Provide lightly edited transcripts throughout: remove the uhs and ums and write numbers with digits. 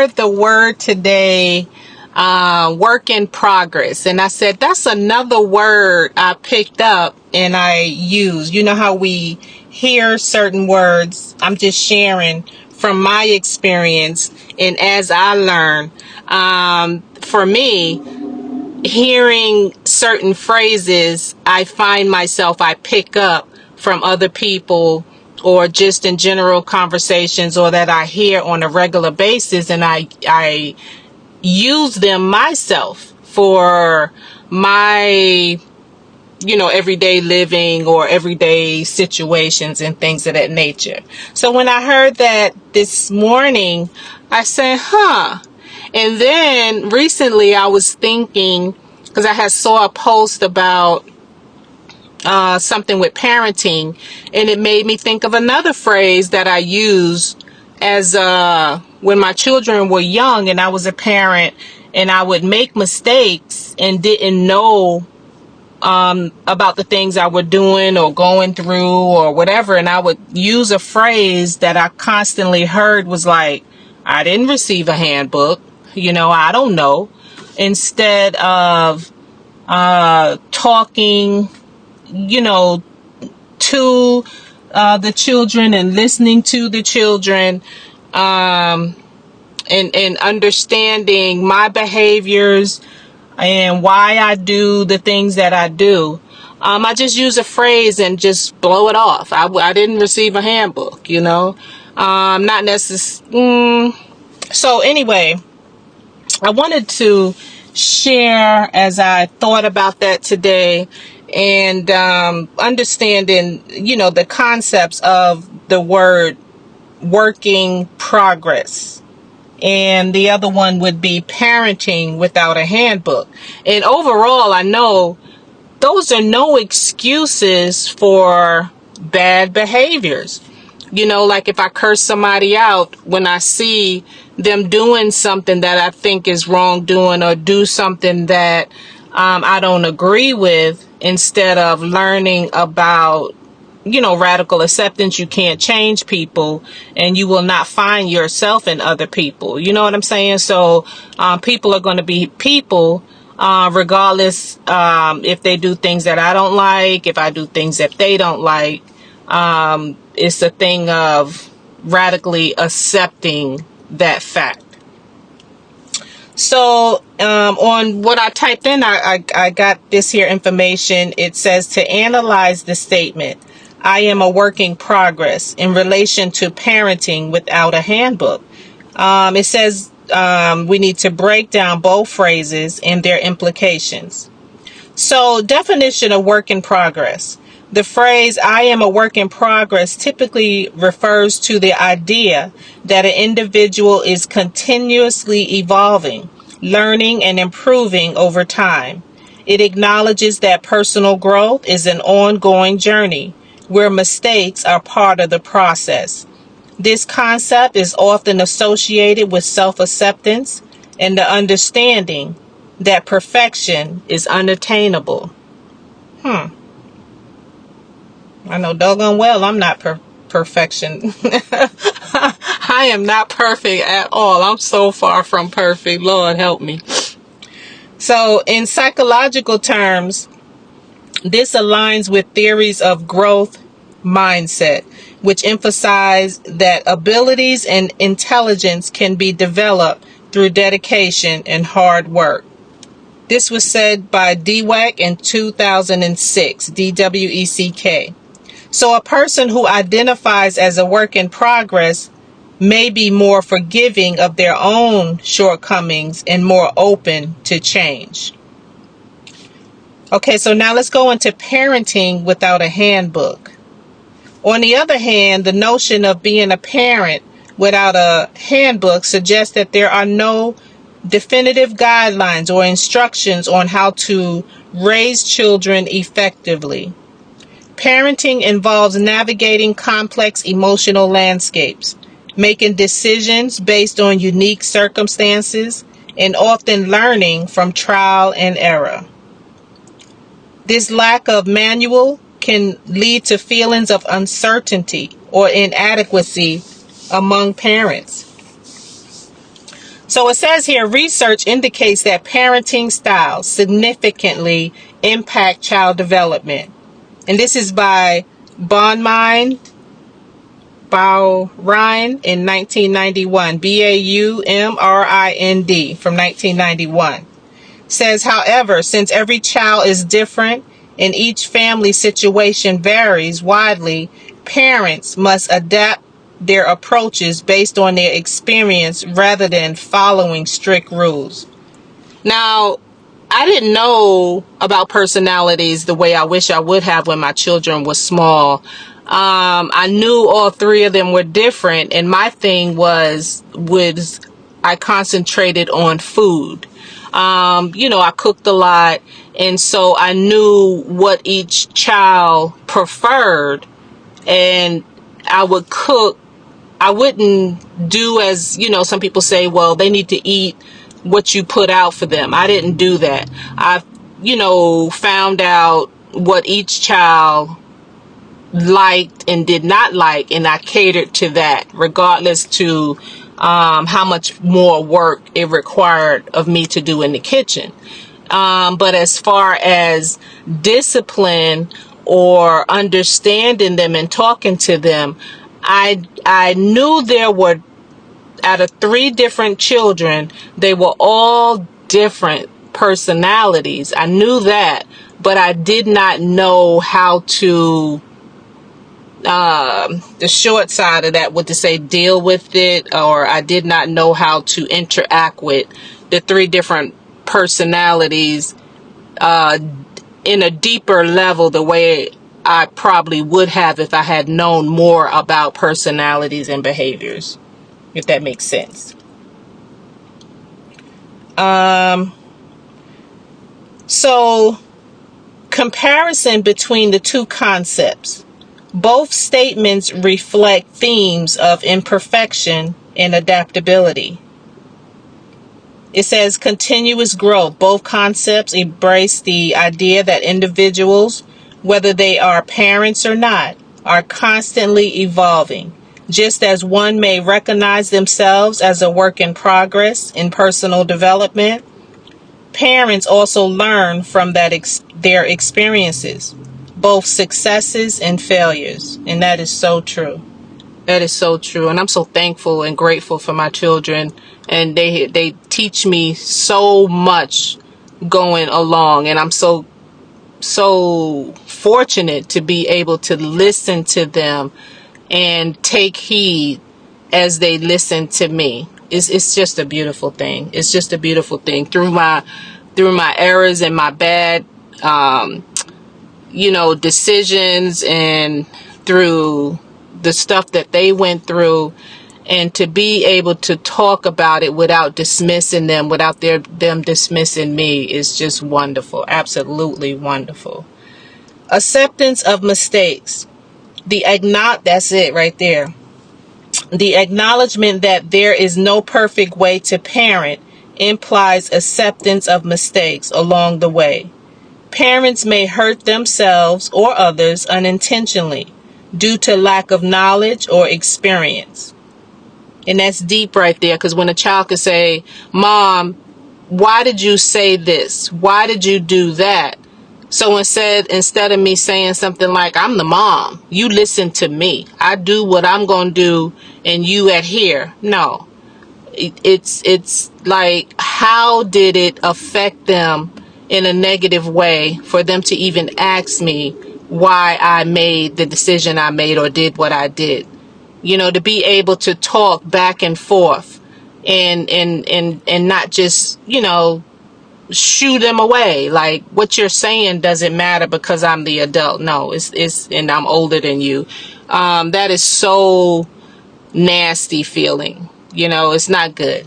heard the word today, work in progress. And I said, that's another word I picked up and I use. You know how we hear certain words. I'm just sharing from my experience and as I learn. For me, hearing certain phrases, I find myself, I pick up from other people or just in general conversations or that I hear on a regular basis, and I use them myself for my, everyday living or everyday situations and things of that nature. So when I heard that this morning, I said, And then recently I was thinking, because I had saw a post about something with parenting, and it made me think of another phrase that I used as when my children were young and I was a parent, and I would make mistakes and didn't know about the things I were doing or going through or whatever, and I would use a phrase that I constantly heard was like, I didn't receive a handbook, I don't know, instead of talking to the children and listening to the children, and understanding my behaviors and why I do the things that I do. I just use a phrase and just blow it off. I didn't receive a handbook, not necessarily. So anyway, I wanted to share as I thought about that today, and understanding, the concepts of the word working progress. And the other one would be parenting without a handbook. And overall, I know those are no excuses for bad behaviors. Like if I curse somebody out when I see them doing something that I think is wrongdoing, or do something that I don't agree with, instead of learning about, radical acceptance. You can't change people, and you will not find yourself in other people. You know what I'm saying? So people are going to be people, regardless if they do things that I don't like, if I do things that they don't like. It's a thing of radically accepting that fact. So on what I typed in, I got this here information. It says to analyze the statement, I am a work in progress, in relation to parenting without a handbook. It says we need to break down both phrases and their implications. So, definition of work in progress. The phrase, I am a work in progress, typically refers to the idea that an individual is continuously evolving, learning, and improving over time. It acknowledges that personal growth is an ongoing journey, where mistakes are part of the process. This concept is often associated with self-acceptance and the understanding that perfection is unattainable. I know doggone well I'm not perfection. I am not perfect at all. I'm so far from perfect. Lord help me. So in psychological terms, this aligns with theories of growth mindset, which emphasize that abilities and intelligence can be developed through dedication and hard work. This was said by Dweck in 2006, DWECK. So a person who identifies as a work in progress may be more forgiving of their own shortcomings and more open to change. Okay, so now let's go into parenting without a handbook. On the other hand, the notion of being a parent without a handbook suggests that there are no definitive guidelines or instructions on how to raise children effectively. Parenting involves navigating complex emotional landscapes, making decisions based on unique circumstances, and often learning from trial and error. This lack of manual can lead to feelings of uncertainty or inadequacy among parents. So it says here, research indicates that parenting styles significantly impact child development. And this is by Baumrind in 1991. Baumrind from 1991. Says, however, since every child is different and each family situation varies widely, parents must adapt their approaches based on their experience rather than following strict rules. Now, I didn't know about personalities the way I wish I would have when my children were small. I knew all three of them were different, and my thing was I concentrated on food. I cooked a lot, and so I knew what each child preferred, and I would cook. I wouldn't do as, some people say, well, they need to eat what you put out for them. I didn't do that. I, found out what each child liked and did not like, and I catered to that, regardless to how much more work it required of me to do in the kitchen. But as far as discipline or understanding them and talking to them, I knew there were, out of 3 different children, they were all different personalities. I knew that, but I did not know how to, the short side of that, what to say, deal with it, or I did not know how to interact with the 3 different personalities in a deeper level, the way I probably would have if I had known more about personalities and behaviors, if that makes sense. So comparison between the 2 concepts. Both statements reflect themes of imperfection and adaptability. It says continuous growth. Both concepts embrace the idea that individuals, whether they are parents or not, are constantly evolving. Just as one may recognize themselves as a work in progress in personal development, parents also learn from their experiences, both successes and failures. And that is so true. That is so true. And I'm so thankful and grateful for my children. And they teach me so much going along. And I'm so fortunate to be able to listen to them and take heed as they listen to me. It's just a beautiful thing. It's just a beautiful thing. Through my errors and my bad, decisions, and through the stuff that they went through, and to be able to talk about it without dismissing them, without them dismissing me, is just wonderful. Absolutely wonderful. Acceptance of mistakes. That's it right there. The acknowledgement that there is no perfect way to parent implies acceptance of mistakes along the way. Parents may hurt themselves or others unintentionally due to lack of knowledge or experience. And that's deep right there, because when a child could say, Mom, why did you say this? Why did you do that? So instead of me saying something like, I'm the mom, you listen to me, I do what I'm going to do and you adhere. No, it's like, how did it affect them in a negative way for them to even ask me why I made the decision I made or did what I did? To be able to talk back and forth and not just, shoo them away. Like, what you're saying doesn't matter because I'm the adult. No, it's and I'm older than you. That is so nasty feeling. It's not good.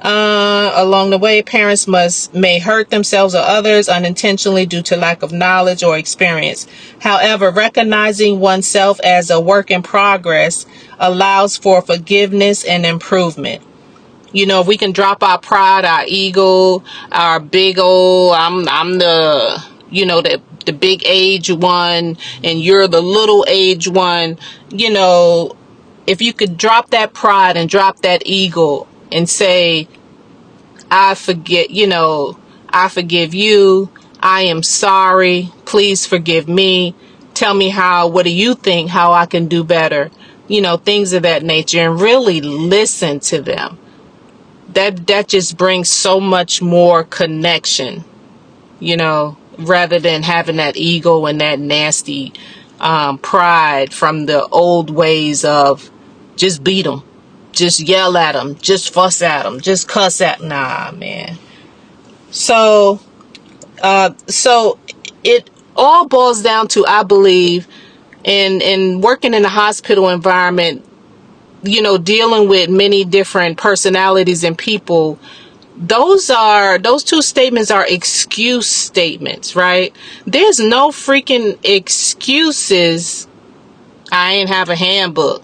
Along the way, parents may hurt themselves or others unintentionally due to lack of knowledge or experience. However, recognizing oneself as a work in progress allows for forgiveness and improvement. If we can drop our pride, our ego, our big old, I'm the, the big age one and you're the little age one, if you could drop that pride and drop that ego and say, I forget, I forgive you. I am sorry. Please forgive me. Tell me what do you think, how I can do better? Things of that nature, and really listen to them. That just brings so much more connection, rather than having that ego and that nasty pride from the old ways of just beat them, just yell at them, just fuss at them, just cuss at. Nah, man. So it all boils down to, I believe, in working in a hospital environment, dealing with many different personalities and people. Those two statements are excuse statements, right? There's no freaking excuses. I ain't have a handbook,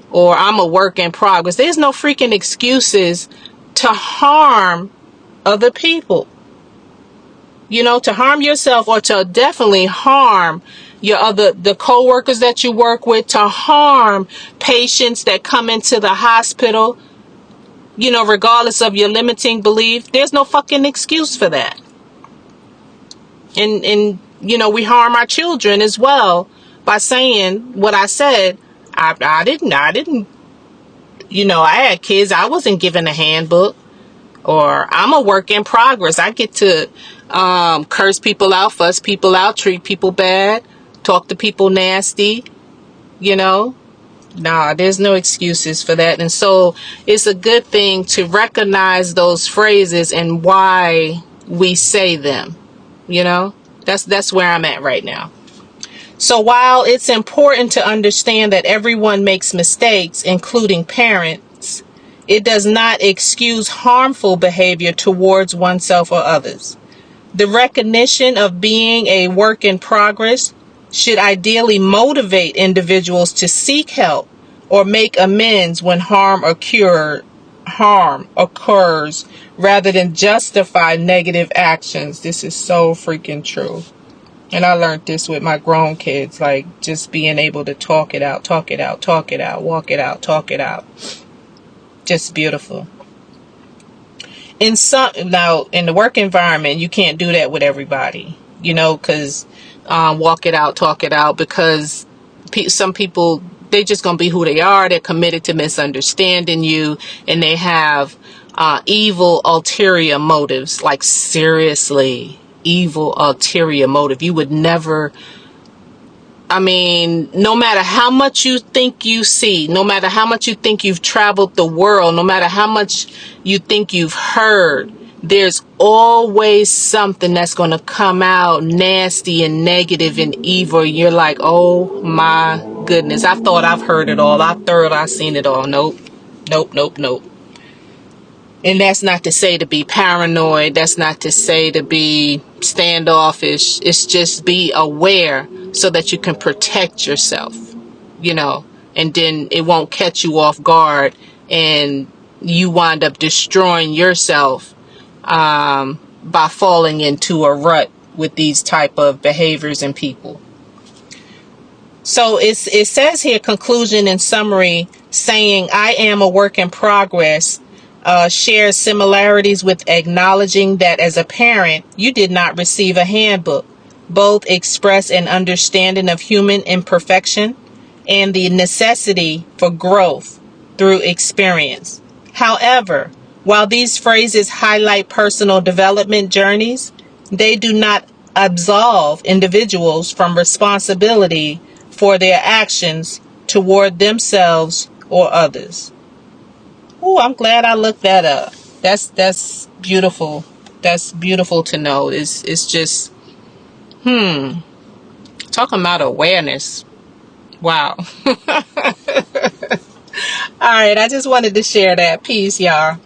or I'm a work in progress. There's no freaking excuses to harm other people. To harm yourself, or to definitely harm the co-workers that you work with, to harm patients that come into the hospital, regardless of your limiting belief. There's no fucking excuse for that. And we harm our children as well by saying what I said. I didn't, I had kids. I wasn't given a handbook. Or I'm a work in progress. I get to curse people out, fuss people out, treat people bad, talk to people nasty, Nah, there's no excuses for that. And so it's a good thing to recognize those phrases and why we say them. That's where I'm at right now. So while it's important to understand that everyone makes mistakes, including parents, it does not excuse harmful behavior towards oneself or others. The recognition of being a work in progress should ideally motivate individuals to seek help or make amends when harm occurs, rather than justify negative actions. This is so freaking true. And I learned this with my grown kids, like just being able to talk it out, walk it out, talk it out. Just beautiful. Now in the work environment, you can't do that with everybody, because walk it out, talk it out, because some people, they just gonna be who they are. They're committed to misunderstanding you, and they have evil ulterior motives. Like, seriously, evil ulterior motive. You would never. No matter how much you think you see, no matter how much you think you've traveled the world, no matter how much you think you've heard, there's always something that's going to come out nasty and negative and evil. You're like, oh my goodness, I thought I've heard it all. I've seen it all. Nope. And that's not to say to be paranoid. That's not to say to be standoffish. It's just be aware so that you can protect yourself, and then it won't catch you off guard and you wind up destroying yourself by falling into a rut with these type of behaviors and people. So it says here, conclusion and summary, saying I am a work in progress shares similarities with acknowledging that as a parent, you did not receive a handbook. Both express an understanding of human imperfection and the necessity for growth through experience. However, while these phrases highlight personal development journeys, they do not absolve individuals from responsibility for their actions toward themselves or others. Oh, I'm glad I looked that up. That's beautiful. That's beautiful to know. It's just, talking about awareness. Wow. All right, I just wanted to share that. Peace, y'all.